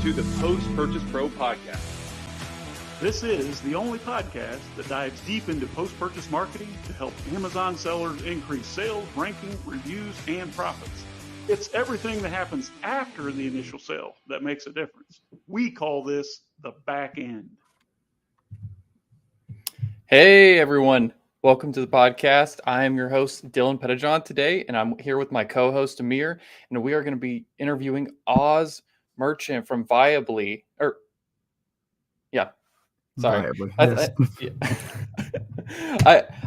to the Post-Purchase Pro podcast. This is the only podcast that dives deep into post-purchase marketing to help Amazon sellers increase sales, ranking, reviews, and profits. It's everything that happens after the initial sale that makes a difference. We call this the back end. Hey everyone, welcome to the podcast. I am your host Dylan Pettijohn today, and I'm here with my co-host Amir, and we are going to be interviewing Oz Merchant from Viably. Viably, yes.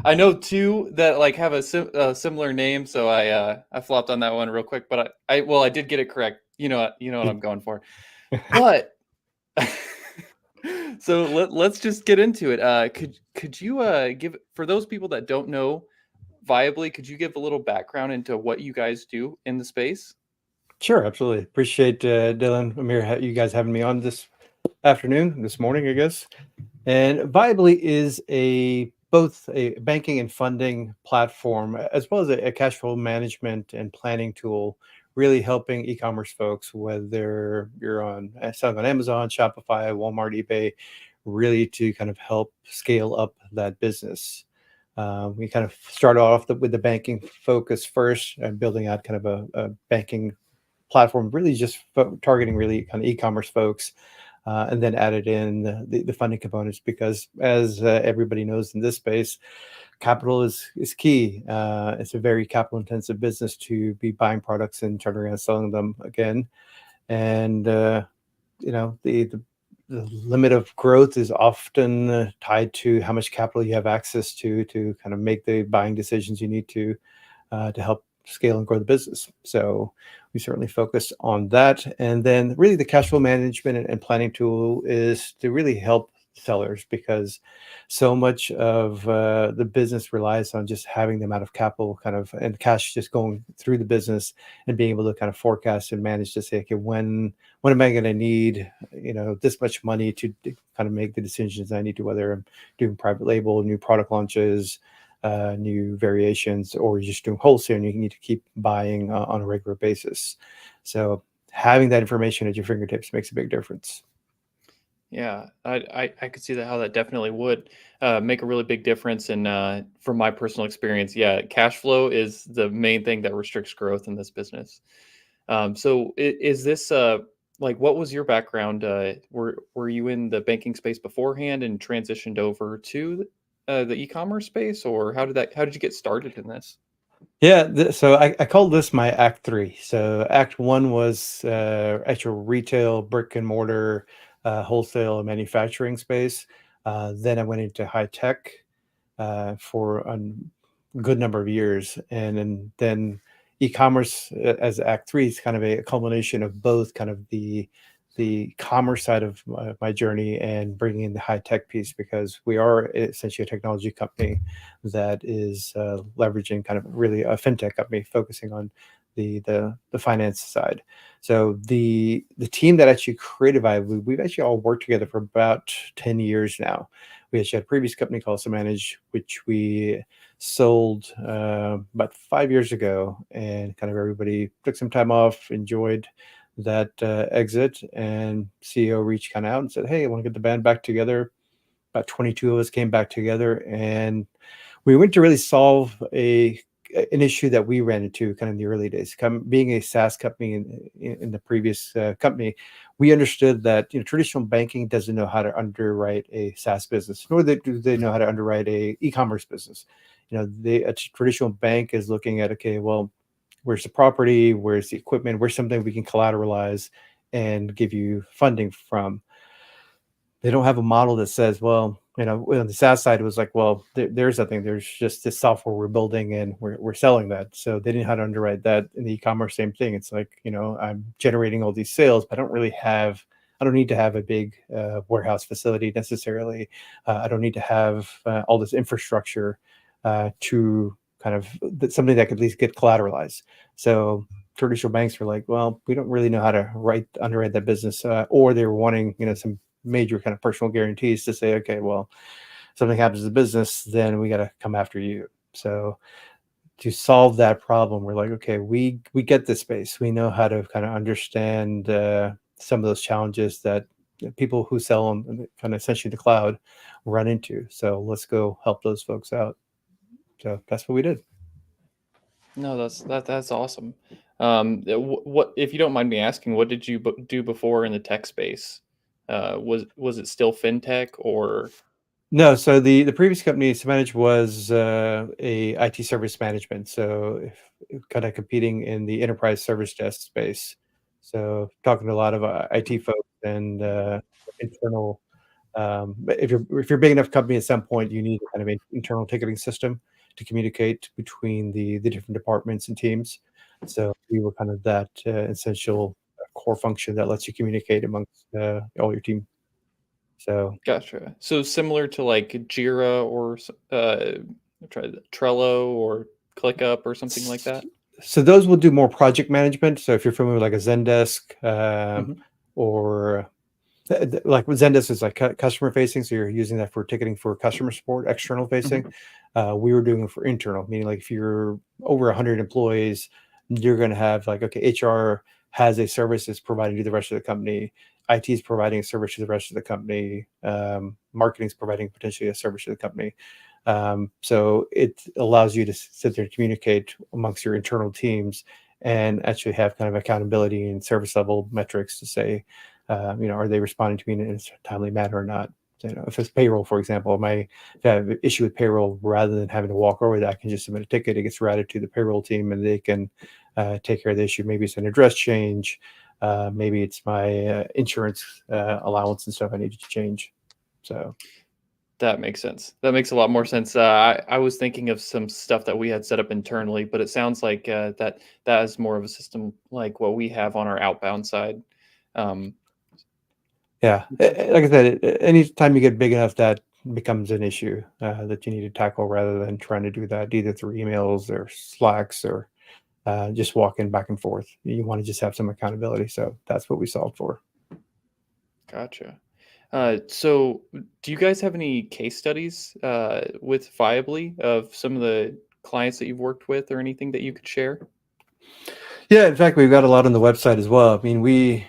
I know two that like have a similar name, so I flopped on that one real quick, but I did get it correct. You know what I'm going for, but. So let's just get into it. Could you give, for those people that don't know Viably, could you give a little background into what you guys do in the space? Sure, absolutely. Appreciate Dylan, Amir, you guys having me on this morning, I guess. And Viably is both a banking and funding platform, as well as a cash flow management and planning tool, really helping e-commerce folks, whether you're selling on Amazon, Shopify, Walmart, eBay, really to kind of help scale up that business. We kind of start off with the banking focus first and building out kind of a banking platform, really just targeting really kind of e-commerce folks, and then added in the funding components because, as everybody knows in this space, capital is key. It's a very capital intensive business to be buying products and turning around and selling them again. And the limit of growth is often tied to how much capital you have access to kind of make the buying decisions you need to help scale and grow the business. So we certainly focus on that. And then really the cash flow management and planning tool is to really help sellers, because so much of the business relies on just having the amount of capital and cash just going through the business and being able to kind of forecast and manage to say, okay, when am I going to need this much money to kind of make the decisions I need to, whether I'm doing private label, new product launches, new variations, or you're just doing wholesale and you need to keep buying on a regular basis. So having that information at your fingertips makes a big difference. Yeah, I could see how that definitely would make a really big difference. And from my personal experience, yeah, cash flow is the main thing that restricts growth in this business. So is this what was your background? Were you in the banking space beforehand and transitioned over to the e-commerce space, or how did you get started in this? Yeah, so I call this my Act 3. So Act 1 was actual retail, brick and mortar, wholesale and manufacturing space. Then I went into high tech for a good number of years. And then e-commerce as Act 3 is kind of a culmination of both kind of the commerce side of my journey and bringing in the high tech piece, because we are essentially a technology company that is leveraging kind of really a fintech company focusing on the finance side. So the team that actually created Viably, we've actually all worked together for about 10 years now. We actually had a previous company called Samanage, which we sold about 5 years ago, and kind of everybody took some time off, enjoyed that exit, and CEO reached kind of out and said, hey, I want to get the band back together. About 22 of us came back together, and we went to really solve an issue that we ran into kind of in the early days. Being a SaaS company in the previous company, we understood that traditional banking doesn't know how to underwrite a SaaS business, nor do they know how to underwrite a e-commerce business. A traditional bank is looking at, okay, well, where's the property? Where's the equipment? Where's something we can collateralize and give you funding from? They don't have a model that says, well, on the SaaS side, it was like, well, there's nothing. There's just this software we're building and we're selling that. So they didn't know how to underwrite that. In the e-commerce, same thing. It's like, I'm generating all these sales, but I don't need to have a big warehouse facility necessarily. I don't need to have all this infrastructure to kind of something that could at least get collateralized. So traditional banks were like, well, we don't really know how to underwrite that business, or they were wanting, some major kind of personal guarantees to say, okay, well, something happens to the business, then we got to come after you. So to solve that problem, we're like, okay, we get this space. We know how to kind of understand some of those challenges that people who sell on kind of essentially the cloud run into. So let's go help those folks out. So that's what we did. No, that's awesome. What if you don't mind me asking, what did you do before in the tech space? Was it still fintech or? No, so the previous company, Samanage, was a IT service management. So kind of competing in the enterprise service desk space. So talking to a lot of IT folks and internal. But if you're a big enough company, at some point you need kind of an internal ticketing system to communicate between the different departments and teams. So we were kind of that essential core function that lets you communicate amongst all your team. So Gotcha. So similar to like Jira or Trello or ClickUp or something like that. So those will do more project management. So if you're familiar with like a Zendesk Mhm. or like Zendesk is like customer facing, so you're using that for ticketing for customer support, external facing. We were doing it for internal, meaning like if you're over 100 employees, you're going to have like, okay, HR has a service it's providing to the rest of the company. IT is providing a service to the rest of the company. Marketing is providing potentially a service to the company. So it allows you to sit there and communicate amongst your internal teams and actually have kind of accountability and service level metrics to say, are they responding to me in a timely manner or not? If it's payroll, for example, if I have an issue with payroll, rather than having to walk over that, I can just submit a ticket. It gets routed to the payroll team, and they can take care of the issue. Maybe it's an address change. Maybe it's my insurance allowance and stuff I needed to change. So That makes sense. That makes a lot more sense. I was thinking of some stuff that we had set up internally, but it sounds like that is more of a system like what we have on our outbound side. Yeah, like I said, anytime you get big enough, that becomes an issue that you need to tackle rather than trying to do that either through emails or Slacks or just walking back and forth. You want to just have some accountability. So that's what we solved for. Gotcha. So do you guys have any case studies with Viably of some of the clients that you've worked with or anything that you could share? Yeah, in fact, we've got a lot on the website as well. I mean, we,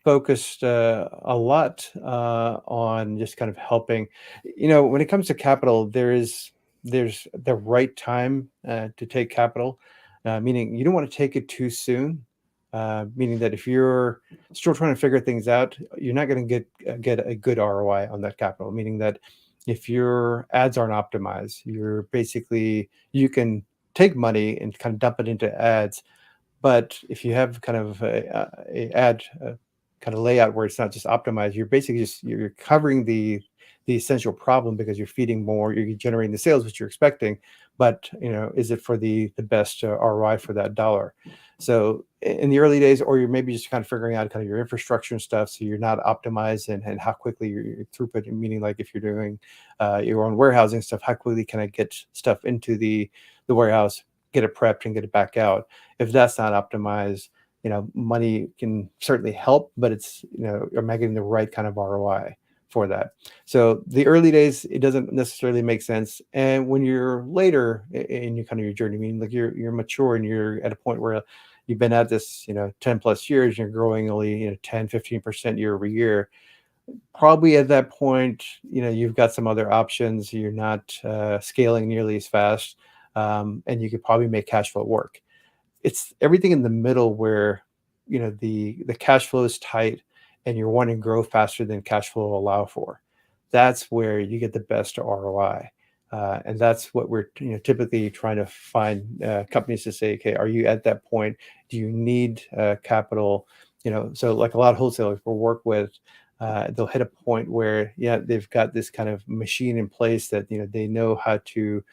focused a lot on just kind of helping. When it comes to capital, there's the right time to take capital, meaning you don't want to take it too soon. Meaning that if you're still trying to figure things out, you're not going to get a good ROI on that capital. Meaning that if your ads aren't optimized, you can take money and kind of dump it into ads. But if you have kind of a ad kind of layout where it's not just optimized, you're basically you're covering the essential problem because you're feeding more, you're generating the sales which you're expecting, but is it for the best ROI for that dollar? So in the early days, or you're maybe just kind of figuring out kind of your infrastructure and stuff, so you're not optimized and how quickly your throughput, meaning like if you're doing your own warehousing stuff, how quickly can I get stuff into the warehouse, get it prepped and get it back out? If that's not optimized, money can certainly help, but it's, am I getting the right kind of ROI for that? So the early days, it doesn't necessarily make sense. And when you're later in your kind of your journey, I mean, like you're mature and you're at a point where you've been at this, 10 plus years, and you're growing only, 10, 15% year over year. Probably at that point, you've got some other options. You're not scaling nearly as fast. And you could probably make cash flow work. It's everything in the middle where, the cash flow is tight and you're wanting to grow faster than cash flow will allow for. That's where you get the best ROI. And that's what we're typically trying to find companies to say, okay, are you at that point? Do you need capital? So like a lot of wholesalers we'll work with, they'll hit a point where, they've got this kind of machine in place that, they know how to,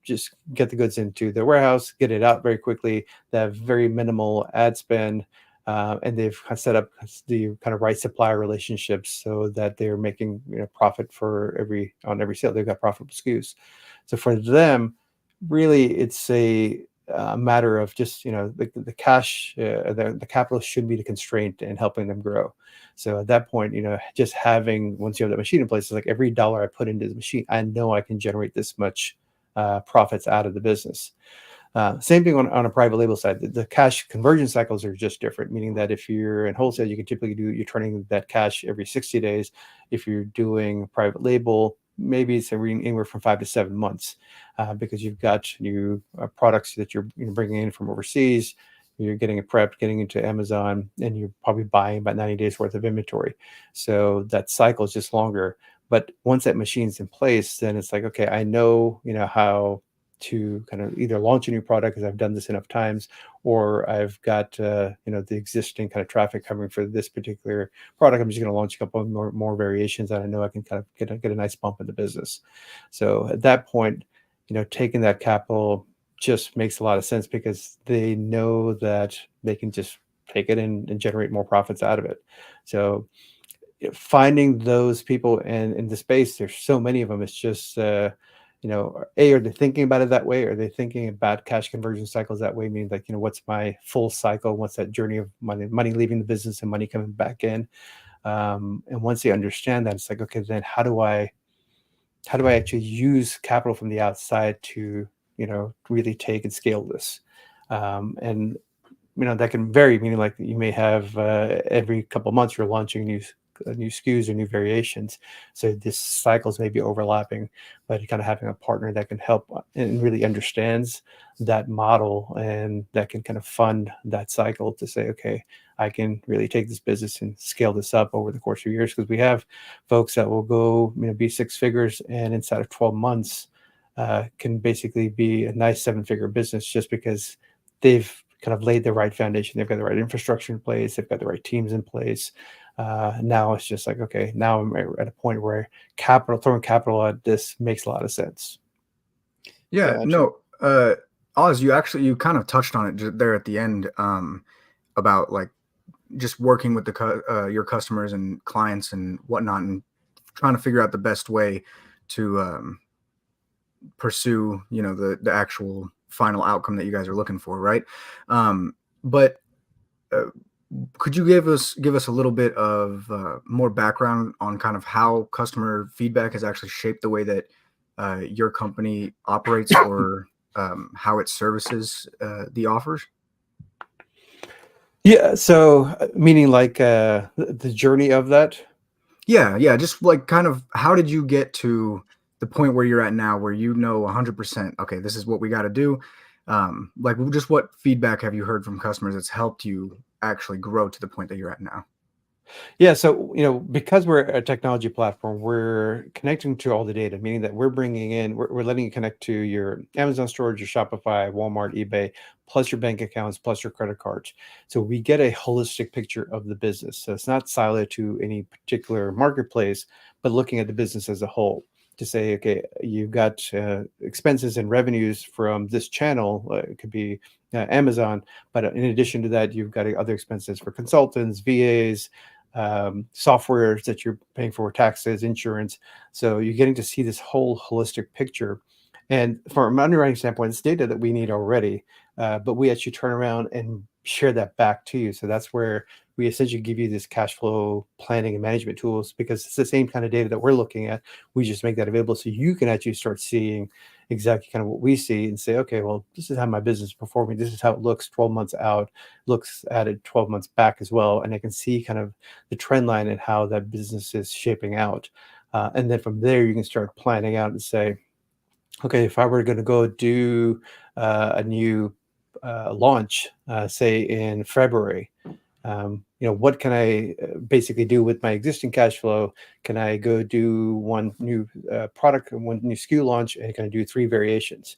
just get the goods into the warehouse, get it out very quickly. They have very minimal ad spend. And they've set up the kind of right supplier relationships so that they're making profit on every sale. They've got profitable SKUs. So for them, really, it's a matter of just the cash, the capital should be the constraint in helping them grow. So at that point, just once you have that machine in place, it's like every dollar I put into the machine, I know I can generate this much profits out of the business. Same thing on a private label side. The cash conversion cycles are just different, meaning that if you're in wholesale, you can typically you're turning that cash every 60 days. If you're doing private label, maybe it's anywhere from 5 to 7 months, because you've got new products that you're bringing in from overseas. You're getting it prepped, getting into Amazon, and you're probably buying about 90 days worth of inventory. So that cycle is just longer. But once that machine's in place, then it's like, okay, I know, how to kind of either launch a new product because I've done this enough times, or I've got, the existing kind of traffic coming for this particular product. I'm just going to launch a couple of more variations, and I know I can kind of get a nice bump in the business. So at that point, taking that capital just makes a lot of sense because they know that they can just take it and generate more profits out of it. So finding those people in the space, there's so many of them. It's just, are they thinking about it that way? Are they thinking about cash conversion cycles that way? Meaning like, what's my full cycle? What's that journey of money leaving the business and money coming back in? And once they understand that, it's like, okay, then how do I actually use capital from the outside to, really take and scale this? And that can vary, meaning like you may have every couple of months you're launching new SKUs or new variations. So this cycles may be overlapping, but kind of having a partner that can help and really understands that model and that can kind of fund that cycle to say, okay, I can really take this business and scale this up over the course of years. Because we have folks that will go, be 6 figures and inside of 12 months can basically be a nice 7-figure business just because they've kind of laid the right foundation. They've got the right infrastructure in place. They've got the right teams in place. Now it's just like, okay, now I'm at a point where throwing capital at this makes a lot of sense. Yeah, gotcha. No, Oz, you kind of touched on it there at the end, about like just working with your customers and clients and whatnot, and trying to figure out the best way to pursue, the actual final outcome that you guys are looking for, right? But could you give us a little bit of more background on kind of how customer feedback has actually shaped the way that your company operates, or how it services the offers? Yeah. So meaning like the journey of that? Yeah. Just like kind of how did you get to the point where you're at now, where 100%, okay, this is what we got to do. Like just what feedback have you heard from customers that's helped you actually grow to the point that you're at now? Yeah. So, because we're a technology platform, we're connecting to all the data, meaning that we're bringing in, we're letting you connect to your Amazon storage, your Shopify, Walmart, eBay, plus your bank accounts, plus your credit cards. So we get a holistic picture of the business. So it's not siloed to any particular marketplace, but looking at the business as a whole to say, okay, you've got expenses and revenues from this channel. It could be Amazon, but in addition to that, you've got other expenses for consultants, VAs, softwares that you're paying for, taxes, insurance. So you're getting to see this whole holistic picture. And from an underwriting standpoint, it's data that we need already, but we actually turn around and share that back to you. So that's where we essentially give you this cash flow planning and management tools, because it's the same kind of data that we're looking at. We just make that available so you can actually start seeing exactly kind of what we see and say, okay, well, this is how my business is performing. This is how it looks 12 months out, looks at it 12 months back as well. And I can see kind of the trend line and how that business is shaping out. And then from there, you can start planning out and say, okay, if I were going to go do a new launch, say in February, what can I basically do with my existing cash flow? Can I go do one new product, one new SKU launch, and can I do 3 variations?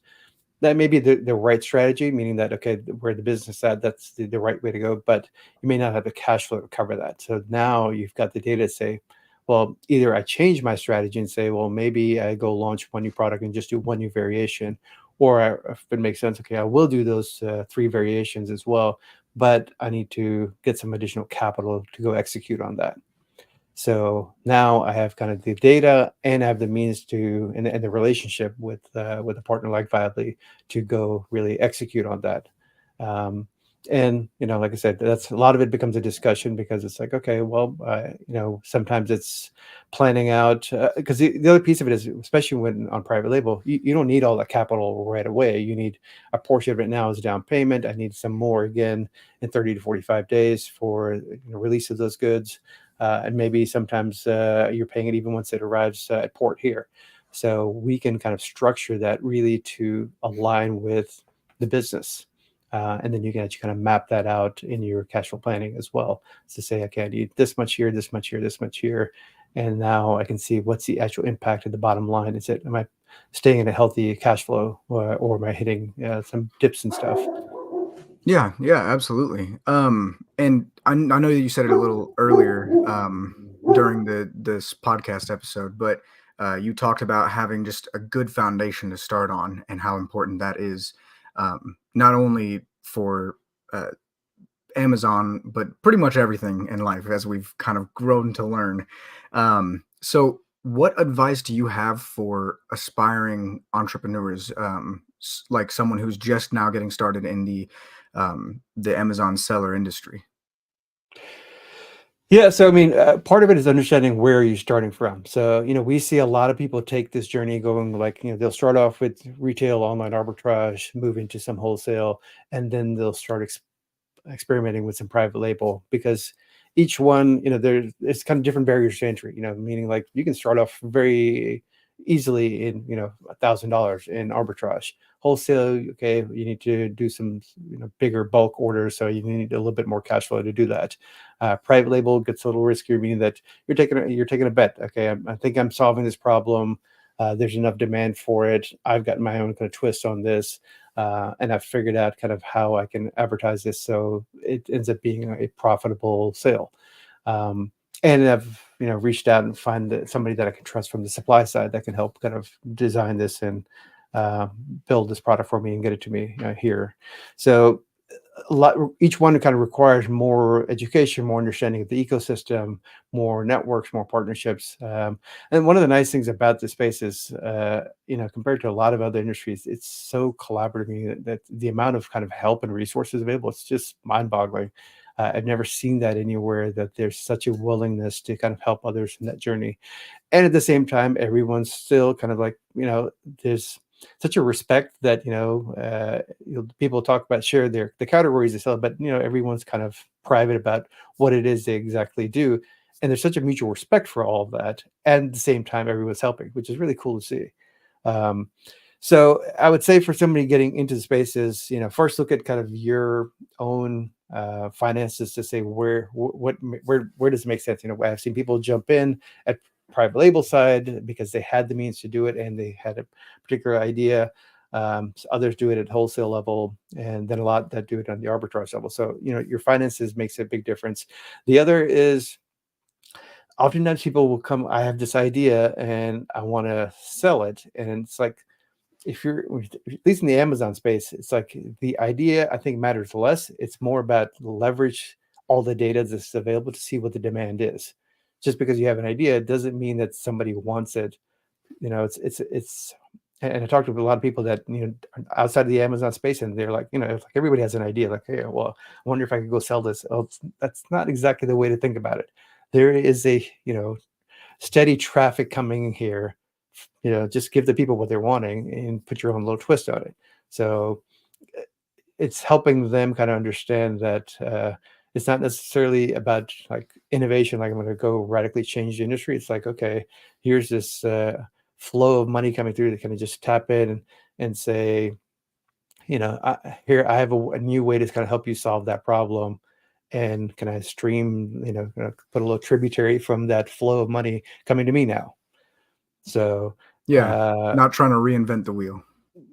That may be the right strategy, meaning that, okay, where the business is at, that's the right way to go, but you may not have the cash flow to cover that. So now you've got the data to say, well, either I change my strategy and say, well, maybe I go launch one new product and just do one new variation, or if it makes sense, okay, I will do those 3 variations as well, but I need to get some additional capital to go execute on that. So now I have kind of the data and I have the means to, and the relationship with a partner like Viably to go really execute on that. And, like I said, that's a lot of it becomes a discussion because it's like, okay, well, sometimes it's planning out because the other piece of it is, especially when on private label, you don't need all that capital right away. You need a portion of it now as down payment. I need some more again in 30 to 45 days for release of those goods. And maybe sometimes you're paying it even once it arrives at port here. So we can kind of structure that really to align with the business. And then you can actually kind of map that out in your cash flow planning as well. So say, okay, I need this much here, this much here, this much here. And now I can see what's the actual impact of the bottom line. Is it, am I staying in a healthy cash flow or am I hitting some dips and stuff? Yeah, absolutely. And I know that you said it a little earlier during this podcast episode, but you talked about having just a good foundation to start on and how important that is, not only for Amazon, but pretty much everything in life, as we've kind of grown to learn. So what advice do you have for aspiring entrepreneurs, like someone who's just now getting started in the Amazon seller industry? Yeah, so I mean, part of it is understanding where you're starting from. So, we see a lot of people take this journey going like, they'll start off with retail, online arbitrage, move into some wholesale, and then they'll start experimenting with some private label because each one, it's kind of different barriers to entry, meaning like you can start off very easily in, $1,000 in arbitrage. Wholesale, okay, you need to do some, bigger bulk orders, so you need a little bit more cash flow to do that. Private label gets a little riskier, meaning that you're taking a bet. Okay, I think I'm solving this problem. There's enough demand for it. I've got my own kind of twist on this, and I've figured out kind of how I can advertise this so it ends up being a profitable sale. And I've reached out and find somebody that I can trust from the supply side that can help kind of design this and build this product for me and get it to me here. So each one kind of requires more education, more understanding of the ecosystem, more networks, more partnerships. And one of the nice things about this space is, compared to a lot of other industries, it's so collaborative that the amount of kind of help and resources available, it's just mind-boggling. I've never seen that anywhere, that there's such a willingness to kind of help others in that journey. And at the same time, everyone's still kind of like, there's such a respect that people talk about share the categories they sell, but everyone's kind of private about what it is they exactly do, and there's such a mutual respect for all of that. And at the same time, everyone's helping, which is really cool to see. So I would say for somebody getting into the spaces, first look at kind of your own finances to say where does it make sense. I've seen people jump in at private label side because they had the means to do it and they had a particular idea. Others do it at wholesale level, and then a lot that do it on the arbitrage level. So your finances makes a big difference. The other is oftentimes people will come, I have this idea and I want to sell it, and it's like, if you're at least in the Amazon space, it's like the idea I think matters less. It's more about leverage all the data that's available to see what the demand is. Just because you have an idea doesn't mean that somebody wants it. It's and I talked to a lot of people that outside of the Amazon space, and they're like, it's like everybody has an idea. Like, hey, well, I wonder if I could go sell this. Oh, that's not exactly the way to think about it. There is a steady traffic coming here. Just give the people what they're wanting and put your own little twist on it. So it's helping them kind of understand that it's not necessarily about like innovation, like I'm going to go radically change the industry. It's like, okay, here's this flow of money coming through that kind of just tap in and say, here I have a new way to kind of help you solve that problem. And can I stream, put a little tributary from that flow of money coming to me now? So not trying to reinvent the wheel.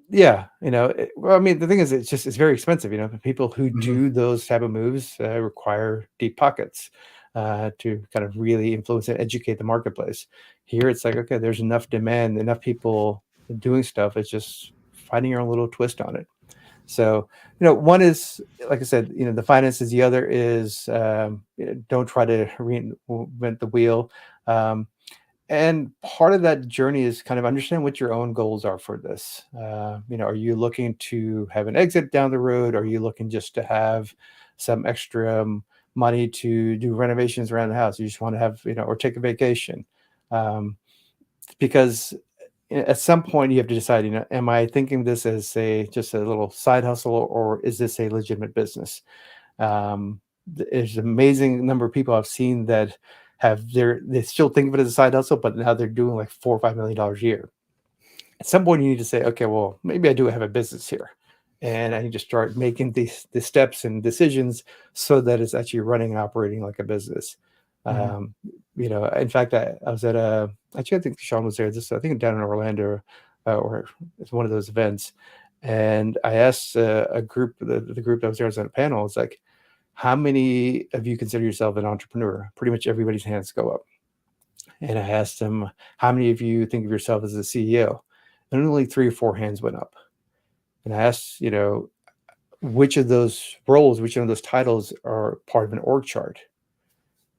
Yeah, well, I mean, the thing is, it's very expensive. People who do those type of moves require deep pockets to kind of really influence and educate the marketplace. Here, it's like, okay, there's enough demand, enough people doing stuff. It's just finding your own little twist on it. So, one is, like I said, the finances. The other is don't try to reinvent the wheel. And part of that journey is kind of understand what your own goals are for this. Are you looking to have an exit down the road? Are you looking just to have some extra money to do renovations around the house? You just want to have, or take a vacation. Because at some point you have to decide, am I thinking this as just a little side hustle, or is this a legitimate business? There's an amazing number of people I've seen that they still think of it as a side hustle, but now they're doing like $4 or $5 million a year. At some point you need to say, okay, well, maybe I do have a business here, and I need to start making the steps and decisions so that it's actually running and operating like a business. In fact, I was at actually, I think Sean was there. I think down in Orlando, or it's one of those events. And I asked a group, the group that was there was on a panel. It's like, how many of you consider yourself an entrepreneur? Pretty much everybody's hands go up. And I asked them, how many of you think of yourself as a CEO? And only 3 or 4 hands went up. And I asked, which of those roles, which of those titles are part of an org chart?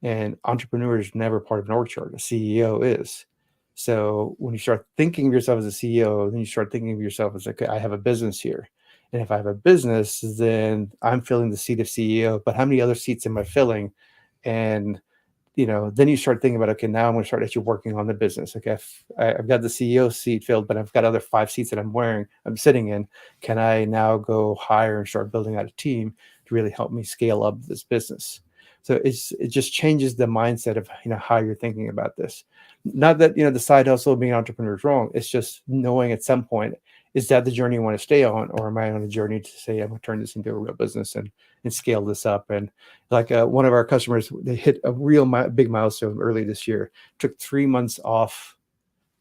And entrepreneur is never part of an org chart. A CEO is. So when you start thinking of yourself as a CEO, then you start thinking of yourself as, okay, I have a business here. And if I have a business, then I'm filling the seat of CEO, but how many other seats am I filling? And, then you start thinking about, okay, now I'm going to start actually working on the business. Okay, I've got the CEO seat filled, but I've got other 5 seats that I'm sitting in. Can I now go hire and start building out a team to really help me scale up this business? So it just changes the mindset of, how you're thinking about this. Not that, the side hustle of being an entrepreneur is wrong. It's just knowing at some point, is that the journey you want to stay on? Or am I on a journey to say, I'm going to turn this into a real business and scale this up? And like one of our customers, they hit a real big milestone early this year, took 3 months off,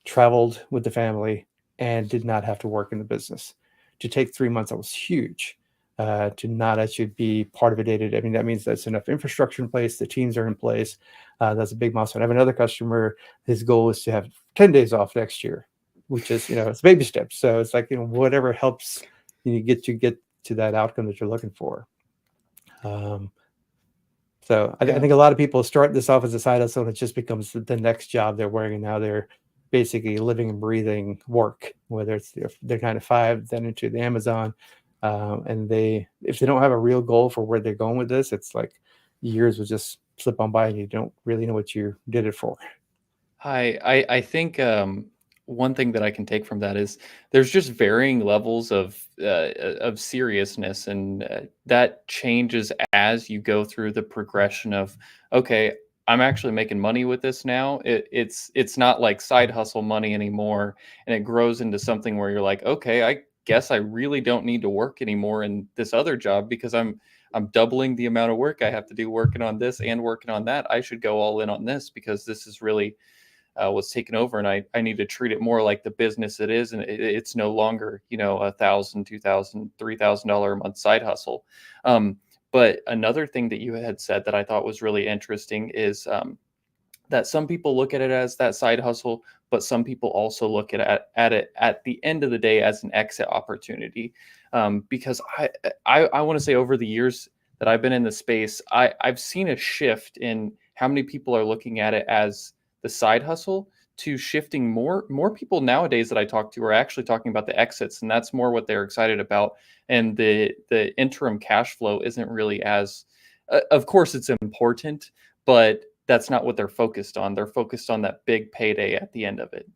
traveled with the family, and did not have to work in the business. To take 3 months, that was huge. To not actually be part of a day-to-day. I mean, that means that's enough infrastructure in place. The teams are in place. That's a big milestone. I have another customer. His goal is to have 10 days off next year, which is, it's baby steps. So it's like, whatever helps you get to that outcome that you're looking for. So I think a lot of people start this off as a side hustle, and it just becomes the next job they're wearing, and now they're basically living and breathing work, whether it's their 9 to 5, then into the Amazon. And if they don't have a real goal for where they're going with this, it's like years will just slip on by and you don't really know what you did it for. I think one thing that I can take from that is there's just varying levels of seriousness, and that changes as you go through the progression of, okay, I'm actually making money with this now. It's not like side hustle money anymore, and it grows into something where you're like, okay, I guess I really don't need to work anymore in this other job because I'm doubling the amount of work I have to do working on this and working on that. I should go all in on this because this is really what's taken over, and I need to treat it more like the business it is, and it's no longer $1,000, $2,000, $3,000 a month side hustle. But another thing that you had said that I thought was really interesting is that some people look at it as that side hustle, but some people also look at it at the end of the day as an exit opportunity. Because I want to say over the years that I've been in the space, I've seen a shift in how many people are looking at it as the side hustle to shifting more people nowadays that I talk to are actually talking about the exits, and that's more what they're excited about. And the interim cash flow isn't really as, of course it's important, but that's not what they're focused on. They're focused on that big payday at the end of it.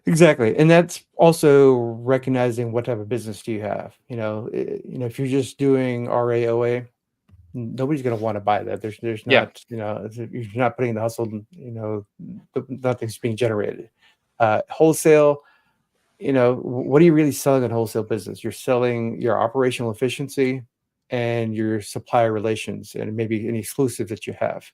Exactly. And that's also recognizing what type of business do you have. If you're just doing RA, OA, nobody's going to want to buy that. There's not, you're not putting the hustle, nothing's being generated. Wholesale, what are you really selling in wholesale business? You're selling your operational efficiency and your supplier relations, and maybe any exclusive that you have.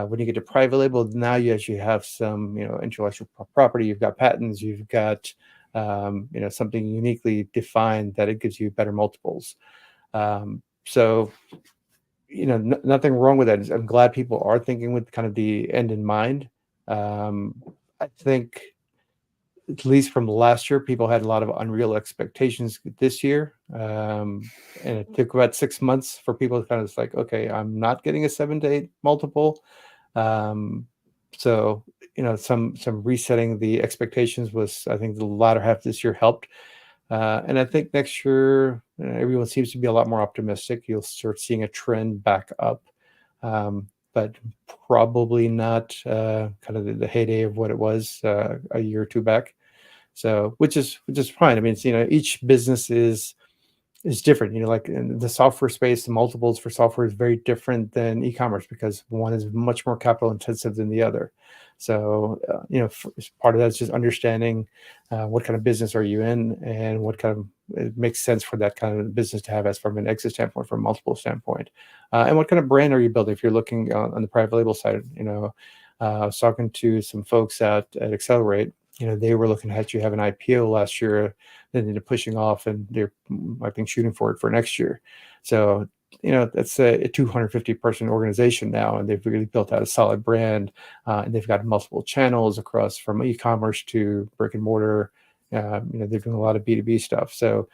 When you get to private label, now you actually have some, intellectual property. You've got patents. You've got, something uniquely defined that it gives you better multiples. So, nothing wrong with that. I'm glad people are thinking with kind of the end in mind. I think, at least from last year, people had a lot of unreal expectations this year. And it took about 6 months for people to kind of like, okay, I'm not getting a 7 to 8 multiple. So, some resetting the expectations was, I think, the latter half of this year helped. And I think next year, everyone seems to be a lot more optimistic. You'll start seeing a trend back up, but probably not kind of the heyday of what it was a year or two back. So, which is fine. I mean, it's, each business is different. Like in the software space, the multiples for software is very different than e-commerce because one is much more capital intensive than the other. So, part of that is just understanding what kind of business are you in and what kind of it makes sense for that kind of business to have as from an exit standpoint, from a multiple standpoint, and what kind of brand are you building. If you're looking on the private label side, I was talking to some folks at Accelerate. They were looking at you have an IPO last year, then they're pushing off, and they're, I think, shooting for it for next year. So, that's a 250 person organization now, and they've really built out a solid brand, and they've got multiple channels across from e-commerce to brick and mortar. They're doing a lot of B2B stuff. So,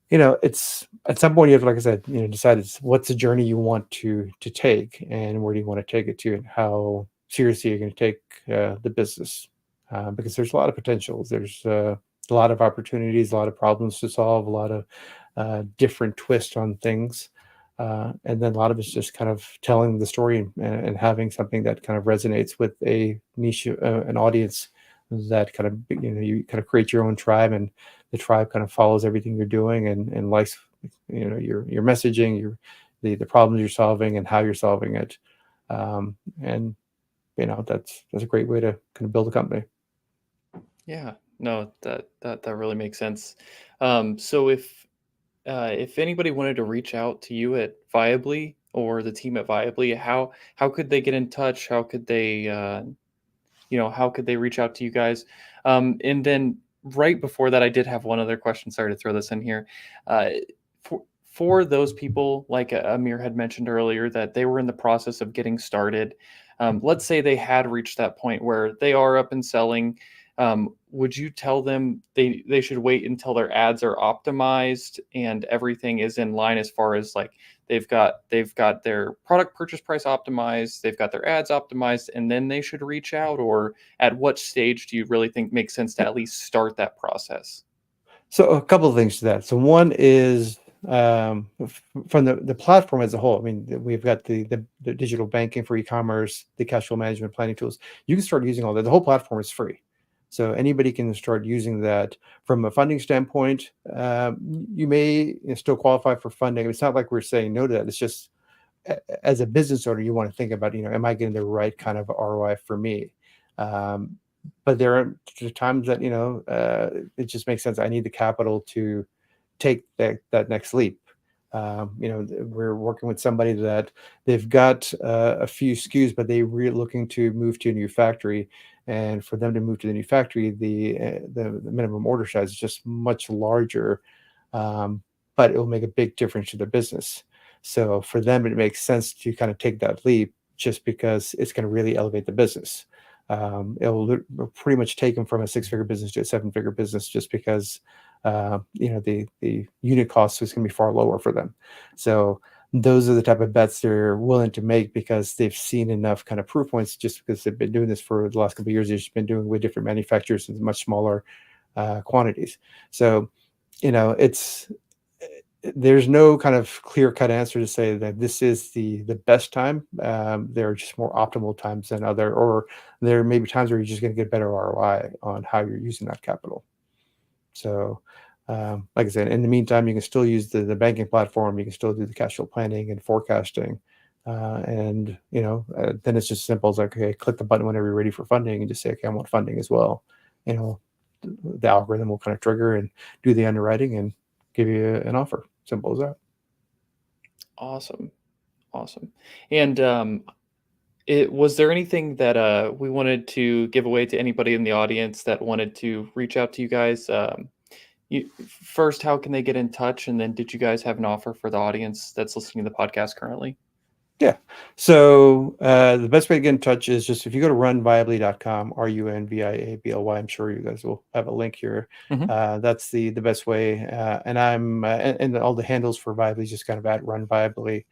it's at some point you have, like I said, decide what's the journey you want to take, and where do you want to take it to, and how seriously you're going to take the business. Because there's a lot of potentials. There's a lot of opportunities, a lot of problems to solve, a lot of different twists on things. And then a lot of it's just kind of telling the story and having something that kind of resonates with a niche, an audience that kind of, you kind of create your own tribe, and the tribe kind of follows everything you're doing and likes, your messaging, the problems you're solving and how you're solving it. And, that's a great way to kind of build a company. Yeah, no, that really makes sense. So if anybody wanted to reach out to you at Viably or the team at Viably, how could they get in touch? How could they how could they reach out to you guys? And then right before that, I did have one other question. Sorry to throw this in here. For those people, like Amir had mentioned earlier, that they were in the process of getting started. Let's say they had reached that point where they are up and selling. Would you tell them they should wait until their ads are optimized and everything is in line, as far as like they've got their product purchase price optimized, they've got their ads optimized, and then they should reach out? Or at what stage do you really think makes sense to at least start that process? So a couple of things to that. So one is from the platform as a whole. I mean, we've got the digital banking for e-commerce, the cash flow management planning tools. You can start using all that. The whole platform is free. So anybody can start using that. From a funding standpoint, you may still qualify for funding. It's not like we're saying no to that. It's just as a business owner, you want to think about, am I getting the right kind of ROI for me? But there are times that, it just makes sense. I need the capital to take that next leap. We're working with somebody that they've got a few SKUs, but they're really looking to move to a new factory. And for them to move to the new factory, the minimum order size is just much larger, but it will make a big difference to their business. So for them, it makes sense to kind of take that leap, just because it's going to really elevate the business. It'll pretty much take them from a 6-figure business to a 7-figure business, just because the unit cost is going to be far lower for them. So those are the type of bets they're willing to make, because they've seen enough kind of proof points, just because they've been doing this for the last couple of years. They've just been doing with different manufacturers in much smaller quantities. So, there's no kind of clear-cut answer to say that this is the best time. There are just more optimal times than other, or there may be times where you're just going to get better ROI on how you're using that capital. So, like I said, in the meantime, you can still use the banking platform. You can still do the cash flow planning and forecasting. And, then it's just simple as like, okay, click the button whenever you're ready for funding, and just say, okay, I want funding as well. The algorithm will kind of trigger and do the underwriting and give you an offer. Simple as that. Awesome. And was there anything that we wanted to give away to anybody in the audience that wanted to reach out to you guys? First, how can they get in touch? And then, did you guys have an offer for the audience that's listening to the podcast currently? Yeah. So the best way to get in touch is just if you go to runviably.com, RUNVIABLY. I'm sure you guys will have a link here. Mm-hmm. That's the best way. And I'm and all the handles for Viably just kind of at Run Viably.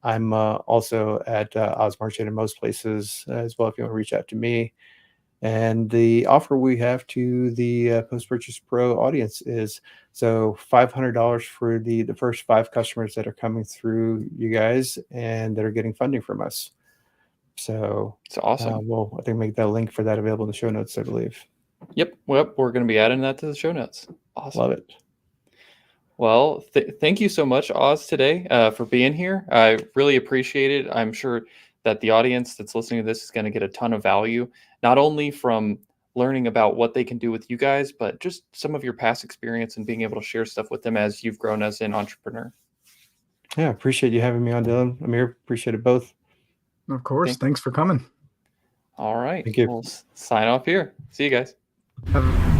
I'm also at Oz Market in most places as well if you want to reach out to me. And the offer we have to the Post-Purchase Pro audience is so $500 for the first 5 customers that are coming through you guys and that are getting funding from us. So it's awesome. I think make that link for that available in the show notes, I believe. Yep. Well, we're going to be adding that to the show notes. Awesome. Love it. Well, thank you so much, Oz, today for being here. I really appreciate it. I'm sure that the audience that's listening to this is going to get a ton of value, not only from learning about what they can do with you guys, but just some of your past experience and being able to share stuff with them as you've grown as an entrepreneur. Yeah, appreciate you having me on, Dylan. Amir, appreciate it both. Of course. Thanks for coming. All right. Thank you. We'll sign off here. See you guys. Have